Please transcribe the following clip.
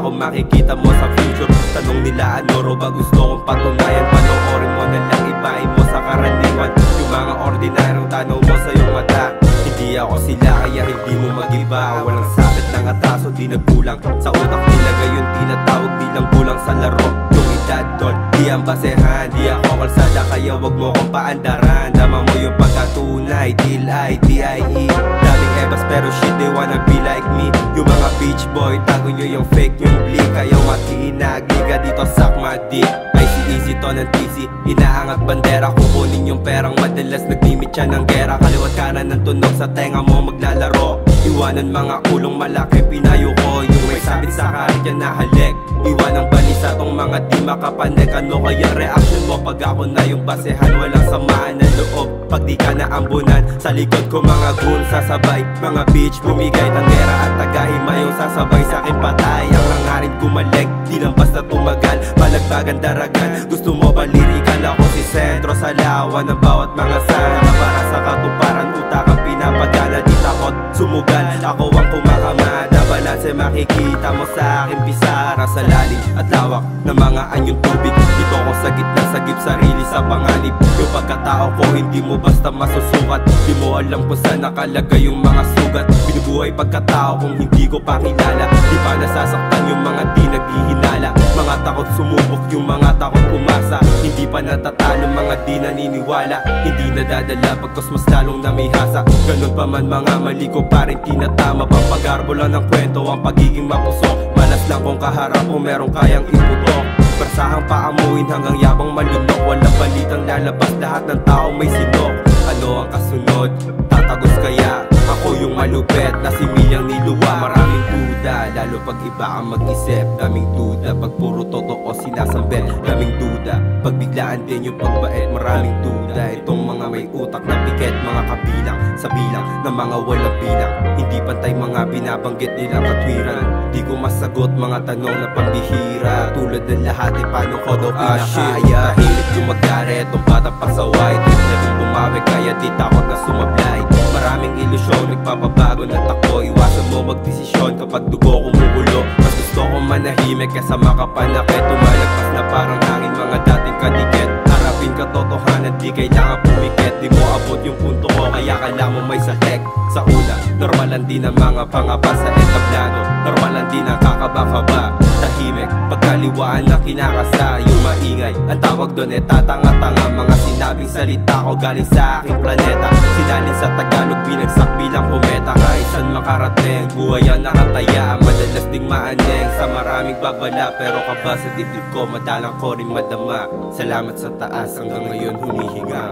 ako makikita mo sa future. Tanong nila ano ro ba gusto kong patunayan. Panoorin mo na lang, ibahin mo sa karaniwan yung mga ordinaryong tanong mo sa iyong mata. Hindi ako sila kaya hindi mo mag-iba. Walang sabit ng ataso, di nagkulang sa utak nila. Gayon tinatawag nilang kulang sa laro. Yung edad doon, di ang basehan. Di ako kalsada kaya wag mo kong paandaran. Dama mo yung pagkatunay, T-I-D-I-E. Daming ebas pero shit they wanna be like me. Yung mga beach boy, tago nyo yung fake yung bleak. Kayaw matinag, liga dito sakma di. Easy to ng TC, inaangat bandera. Kukunin yung perang madalas naglimit siya ng gera. Kaliwat kanan ng tunog sa tenga mo maglalaro. Iwanan mga ulong malaki pinayo ko. Yung may sabit sa karit yan nahalik. Iwanang balisa tong mga di makapanek. Ano kaya reaction mo pag ako na yung basehan? Walang samaan ng loob pag di ka naambunan. Sa likod ko mga goon sasabay. Mga bitch bumigay tanggera at tagahimay. Yung sasabay sa akin patay. Ang nangarin kumalig, di lang basta tumagal. Malagbagan daragan. Gusto mo ba lirikal? Ako si sentro sa lawa ng bawat mga sana. Para sa katuparan, utak ang pinapagana. Di takot, sumugal, ako ang kumakamada. Balanse makikita mo sa akin pisara. Sa lalim at lawak ng mga anyong tubig. Dito ko sa gitna, sagip sarili sa panganib. Yung pagkatao ko hindi mo basta masusukat. Di mo alam kung saan nakalagay yung mga sugat. Binubuhay pagkatao kung hindi ko pa kilala. Di pa nasasaktan yung mga di naghihinala. Mga takot sumubok, yung mga takot umasa. Hindi pa natatalo, mga di naniniwala. Hindi nadadala pagkos mas lalong namihasa. Ganun pa man mga mali ko pa rin tinatama. Pampagarbo lang ng kwento ang pagiging mapusok. Malas lang kung kaharap mo merong kayang iputok. Persahang paamuin hanggang yabang malunok. Walang balitang lalabas, lahat ng tao may sinok. Ano ang kasunod? Tatagos kaya? Ako yung malupet na simiyang niluwa. Maraming duda, lalo pag iba ang mag-isip. Daming duda, pag puro totoo sinasambit. Daming duda, pag biglaan din yung pagbait. Maraming duda, itong mga may utak na piket. Mga kabilang, sa bilang ng mga walang bilang. Hindi pantay mga binabanggit nilang katwiran. Di ko masagot mga tanong na pambihira. Tulad ng lahat, paano ko daw pinakaya? Tahimik yung magkari, itong bata pasaway. Di na kong bumawi, kaya di takot na sumablay. Maraming ilusyon, nagpapabago ng takbo. Iwasan mo magdesisyon kapag dugo kumukulo. Mas gusto ko manahimik kesa makapanakit. Tumalagpas na parang hangin mga dating kadikit. Harapin katotohanan, di kailangan pumikit. Di mo abot yung punto ko, kaya kala mo may satek. Sa una, normalan din ang mga pangapa sa entablado. Normalan din ang kakaba-kaba. Tahimik, pagkaliwaan na kinakasa. Yung maingay, ang tawag doon tatanga-tanga. Mga sinabing salita ko galing sa aking planeta. Sinalin sa Tagalog, binagsak bilang kometa. Kahit saan makarating, buhay ang nakataya. Madalas ding maaneng sa maraming babala. Pero kaba sa dibdib ko, madalang ko rin madama. Salamat sa taas, hanggang ngayon humihinga.